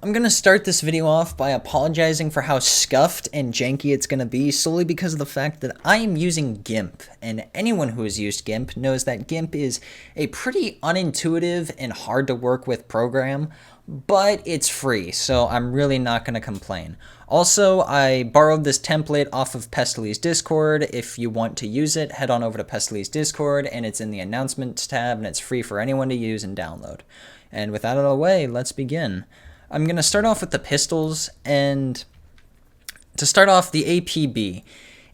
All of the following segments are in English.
I'm going to start this video off by apologizing for how scuffed and janky it's going to be solely because of the fact that I am using GIMP, and anyone who has used GIMP knows that GIMP is a pretty unintuitive and hard to work with program, but it's free, so I'm really not going to complain. Also, I borrowed this template off of Pestely's Discord. If you want to use it, head on over to Pestely's Discord, and it's in the announcements tab, and it's free for anyone to use and download. And with that out of the way, let's begin. I'm going to start off with the pistols, and to start off, the APB.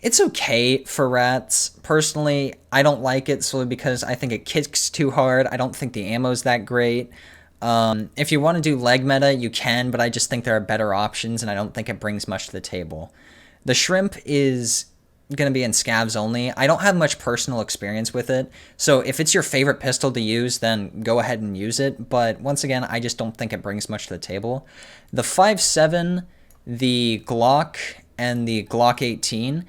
It's okay for rats. Personally, I don't like it solely because I think it kicks too hard. I don't think the ammo's that great. If you want to do leg meta, you can, but I just think there are better options, and I don't think it brings much to the table. The shrimp is going to be in scavs only. I don't have much personal experience with it, so if it's your favorite pistol to use, then go ahead and use it, but once again, I just don't think it brings much to the table. The 5.7, the Glock, and the Glock 18,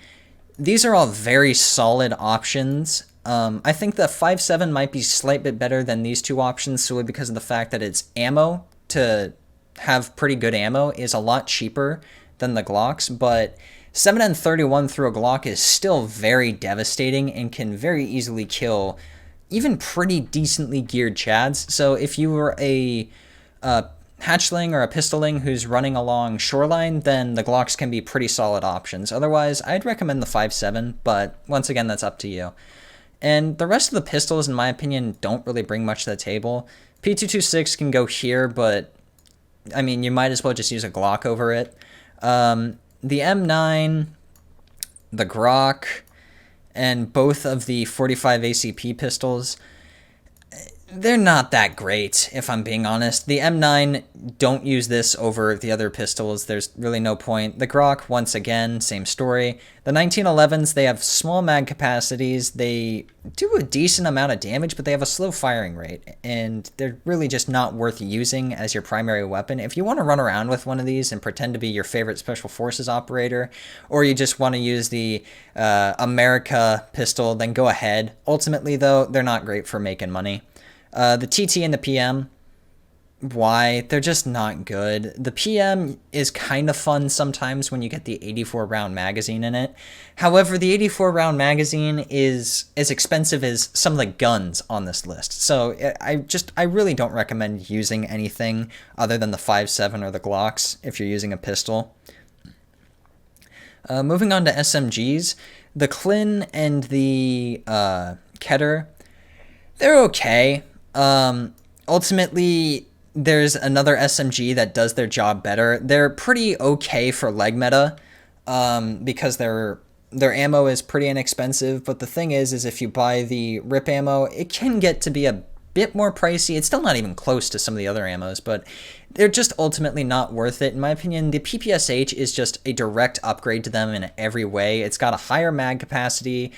these are all very solid options. I think the 5.7 might be a slight bit better than these two options solely because of the fact that its ammo, to have pretty good ammo, is a lot cheaper than the Glocks, but 7N31 through a Glock is still very devastating and can very easily kill even pretty decently geared chads. So if you were a hatchling or a pistoling who's running along shoreline, then the Glocks can be pretty solid options. Otherwise, I'd recommend the 5.7, but once again, that's up to you. And the rest of the pistols, in my opinion, don't really bring much to the table. P226 can go here, but I mean, you might as well just use a Glock over it. The M9, the Grok, and both of the 45 ACP pistols, they're not that great, if I'm being honest. The M9, don't use this over the other pistols. There's really no point. The Grok, once again, same story. The 1911s, they have small mag capacities. They do a decent amount of damage, but they have a slow firing rate, and they're really just not worth using as your primary weapon. If you want to run around with one of these and pretend to be your favorite Special Forces operator, or you just want to use the America pistol, then go ahead. Ultimately, though, they're not great for making money. The TT and the PM, why? They're just not good. The PM is kind of fun sometimes when you get the 84 round magazine in it. However, the 84 round magazine is as expensive as some of the guns on this list. So I really don't recommend using anything other than the 5.7 or the Glocks if you're using a pistol. Moving on to SMGs, the Klin and the Keter, they're okay. Ultimately, there's another SMG that does their job better. They're pretty okay for leg meta, because their ammo is pretty inexpensive. But the thing is if you buy the RIP ammo, it can get to be a bit more pricey. It's still not even close to some of the other ammos, but they're just ultimately not worth it. In my opinion, the PPSH is just a direct upgrade to them in every way. It's got a higher mag capacity.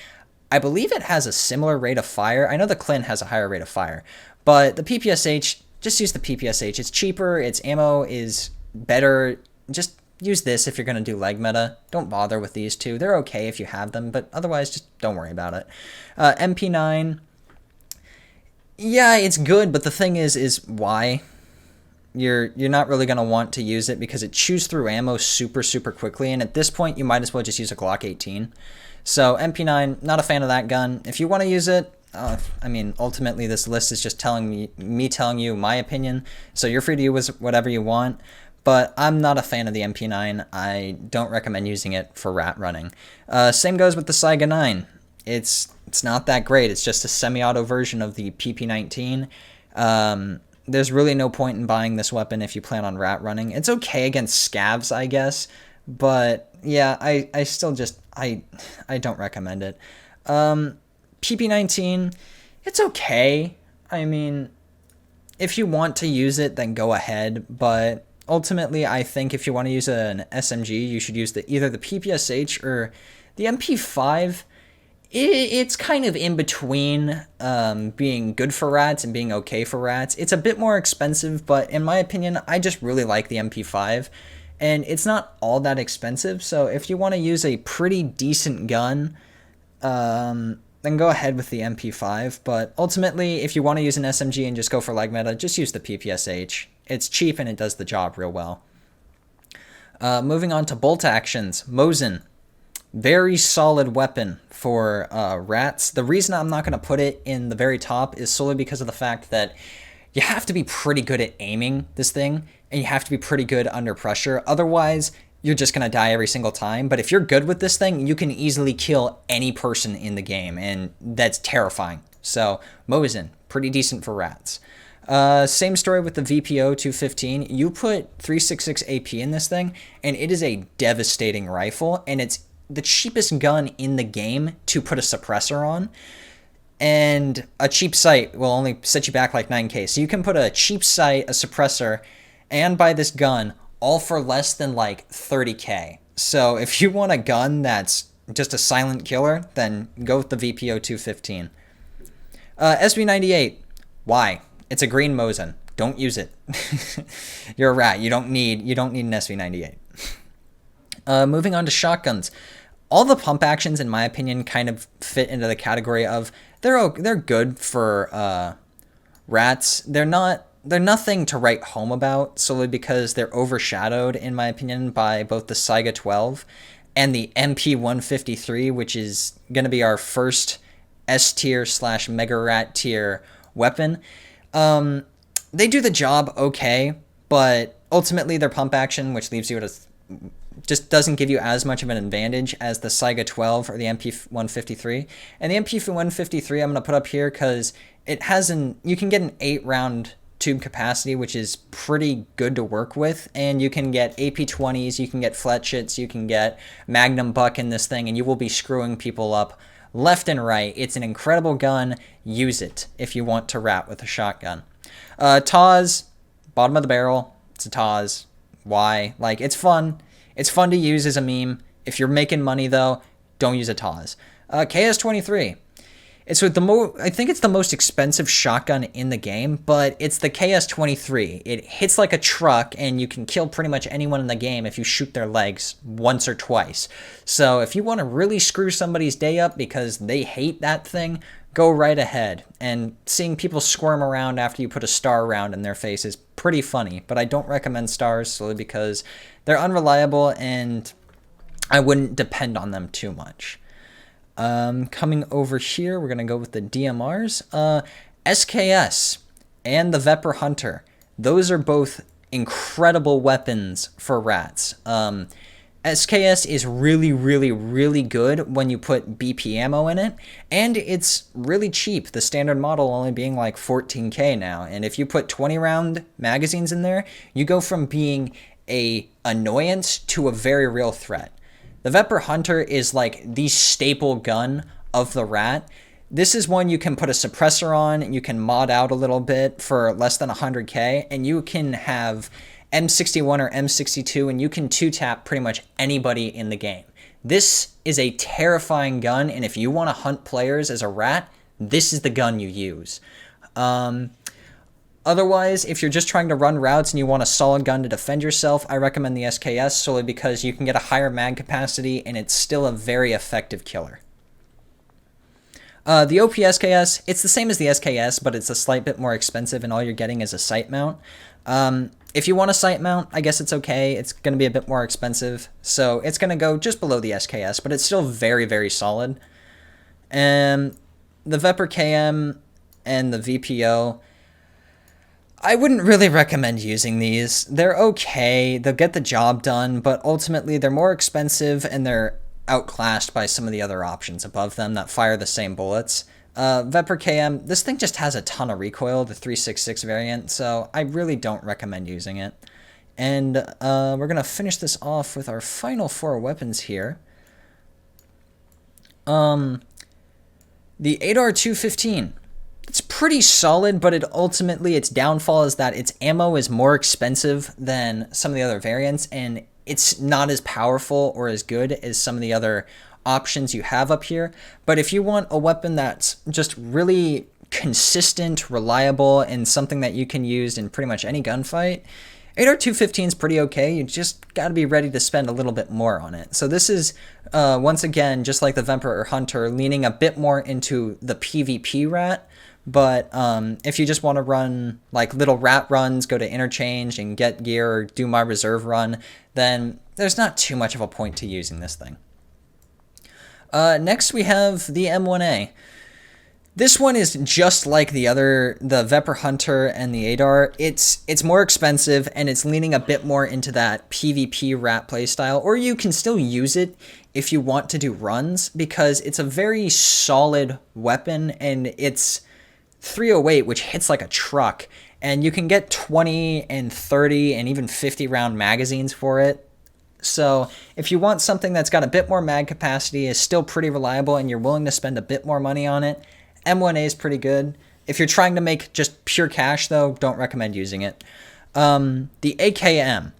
I believe it has a similar rate of fire. I know the Clint has a higher rate of fire, but the PPSH, just use the PPSH. It's cheaper, its ammo is better. Just use this if you're going to do leg meta. Don't bother with these two. They're okay if you have them, but otherwise just don't worry about it. MP9, yeah, it's good, but the thing is why? You're not really going to want to use it because it chews through ammo super quickly, and at this point you might as well just use a Glock 18. So MP9, not a fan of that gun. If you want to use it, I mean, ultimately this list is just telling me telling you my opinion, so you're free to use whatever you want, but I'm not a fan of the MP9. I don't recommend using it for rat running. Same goes with the Saiga 9. It's not that great. It's just a semi-auto version of the PP19. There's really no point in buying this weapon if you plan on rat running. It's okay against scavs, I guess, but yeah, I still just, I don't recommend it. PP19, it's okay. I mean, if you want to use it, then go ahead, but ultimately, I think if you want to use an SMG, you should use either the PPSH or the MP5. It's kind of in between being good for rats and being okay for rats. It's a bit more expensive, but in my opinion, I just really like the MP5. And it's not all that expensive, so if you want to use a pretty decent gun, then go ahead with the MP5. But ultimately, if you want to use an SMG and just go for leg meta, just use the PPSH. it's cheap and it does the job real well. Moving on to bolt actions, Mosin. Very solid weapon for rats. The reason I'm not going to put it in the very top is solely because of the fact that you have to be pretty good at aiming this thing, and you have to be pretty good under pressure. Otherwise, you're just going to die every single time. But if you're good with this thing, you can easily kill any person in the game, and that's terrifying. So, Mosin, pretty decent for rats. Same story with the VPO 215. You put 366 AP in this thing, and it is a devastating rifle, and it's the cheapest gun in the game to put a suppressor on. And a cheap sight will only set you back like 9k. So you can put a cheap sight, a suppressor, and buy this gun all for less than like 30k. So if you want a gun that's just a silent killer, then go with the VPO 215. SV98. Why? It's a green Mosin. Don't use it. You're a rat. You don't need an SV98. Moving on to shotguns. All the pump actions, in my opinion, kind of fit into the category of they're good for rats. They're nothing to write home about, solely because they're overshadowed, in my opinion, by both the Saiga 12 and the MP 153, which is going to be our first S tier / Mega Rat tier weapon. They do the job okay, but ultimately their pump action, which leaves you at just doesn't give you as much of an advantage as the Saiga 12 or the MP153. And the MP153 I'm going to put up here because you can get an 8-round tube capacity, which is pretty good to work with, and you can get AP20s, you can get Fletchits, you can get Magnum Buck in this thing, and you will be screwing people up left and right. It's an incredible gun. Use it if you want to rat with a shotgun. Taz, bottom of the barrel. It's a Taz. Why? Like, it's fun. It's fun to use as a meme. If you're making money, though, don't use a Taz. KS-23. I think it's the most expensive shotgun in the game, but it's the KS-23. It hits like a truck, and you can kill pretty much anyone in the game if you shoot their legs once or twice. So if you want to really screw somebody's day up because they hate that thing, go right ahead. And seeing people squirm around after you put a star round in their face is pretty funny, but I don't recommend stars solely because they're unreliable and I wouldn't depend on them too much. Coming over here, we're going to go with the DMRs. SKS and the Vepr Hunter. Those are both incredible weapons for rats. SKS is really, really, really good when you put BP ammo in it, and it's really cheap, the standard model only being like 14k now. And if you put 20-round magazines in there, you go from being a annoyance to a very real threat. The Vepr Hunter is like the staple gun of the rat. This is one you can put a suppressor on, you can mod out a little bit for less than 100k, and you can have M61 or M62, and you can two-tap pretty much anybody in the game. This is a terrifying gun, and if you want to hunt players as a rat, this is the gun you use. Otherwise, if you're just trying to run routes and you want a solid gun to defend yourself, I recommend the SKS solely because you can get a higher mag capacity, and it's still a very effective killer. The OP SKS, it's the same as the SKS, but it's a slight bit more expensive, and all you're getting is a sight mount. If you want a sight mount, I guess it's okay. It's going to be a bit more expensive, so it's going to go just below the SKS, but it's still very, very solid. And the Vepr KM and the VPO, I wouldn't really recommend using these. They're okay, they'll get the job done, but ultimately they're more expensive and they're outclassed by some of the other options above them that fire the same bullets. Vepr KM, this thing just has a ton of recoil, the 366 variant, so I really don't recommend using it. And we're going to finish this off with our final 4 weapons here. The ADAR 215. It's pretty solid, but its downfall is that its ammo is more expensive than some of the other variants, and it's not as powerful or as good as some of the other options you have up here. But if you want a weapon that's just really consistent, reliable, and something that you can use in pretty much any gunfight, ADAR 215 is pretty okay. You just got to be ready to spend a little bit more on it. So this is, once again, just like the Vepr or Hunter, leaning a bit more into the PvP rat But if you just want to run like little rat runs, go to interchange and get gear or do my reserve run, then there's not too much of a point to using this thing. Next we have the M1A. This one is just like the Vepr Hunter and the Adar. It's more expensive and it's leaning a bit more into that PvP rat playstyle, or you can still use it if you want to do runs, because it's a very solid weapon and it's 308, which hits like a truck, and you can get 20 and 30 and even 50 round magazines for it. So if you want something that's got a bit more mag capacity, is still pretty reliable, and you're willing to spend a bit more money on it, M1A is pretty good. If you're trying to make just pure cash, though, don't recommend using it. The AKM.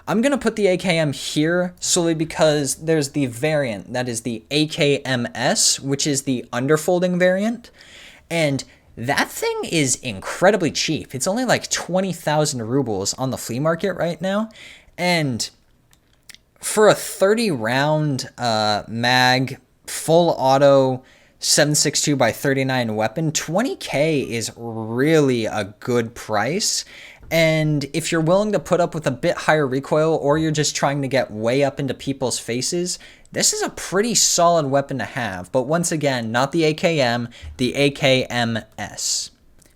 I'm going to put the AKM here solely because there's the variant that is the AKMS, which is the underfolding variant. And that thing is incredibly cheap. It's only like 20,000 rubles on the flea market right now. And for a 30 round mag, full auto, 7.62 by 39 weapon, 20k is really a good price. And if you're willing to put up with a bit higher recoil, or you're just trying to get way up into people's faces, this is a pretty solid weapon to have. But once again, not the AKM, the AKMS.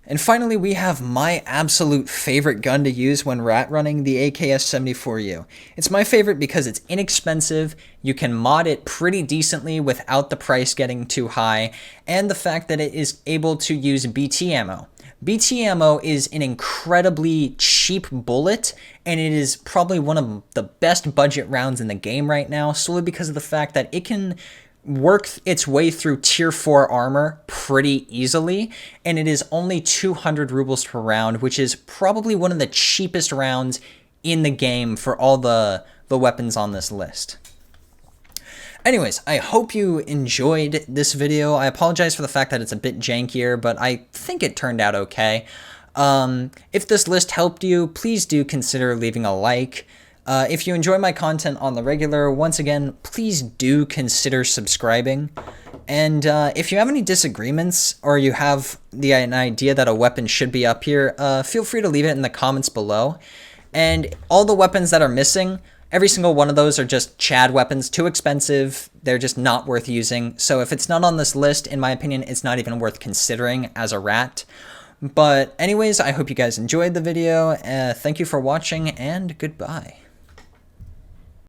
And finally, we have my absolute favorite gun to use when rat running, the AKS-74U. It's my favorite because it's inexpensive, you can mod it pretty decently without the price getting too high, and the fact that it is able to use BT ammo. BT ammo is an incredibly cheap bullet, and it is probably one of the best budget rounds in the game right now, solely because of the fact that it can work its way through tier 4 armor pretty easily, and it is only 200 rubles per round, which is probably one of the cheapest rounds in the game for all the weapons on this list. Anyways, I hope you enjoyed this video. I apologize for the fact that it's a bit jankier, but I think it turned out okay. If this list helped you, please do consider leaving a like. If you enjoy my content on the regular, once again, please do consider subscribing. And if you have any disagreements, or you have an idea that a weapon should be up here, feel free to leave it in the comments below. And all the weapons that are missing, every single one of those are just Chad weapons, too expensive, they're just not worth using. So if it's not on this list, in my opinion, it's not even worth considering as a rat. But anyways, I hope you guys enjoyed the video. Thank you for watching, and goodbye.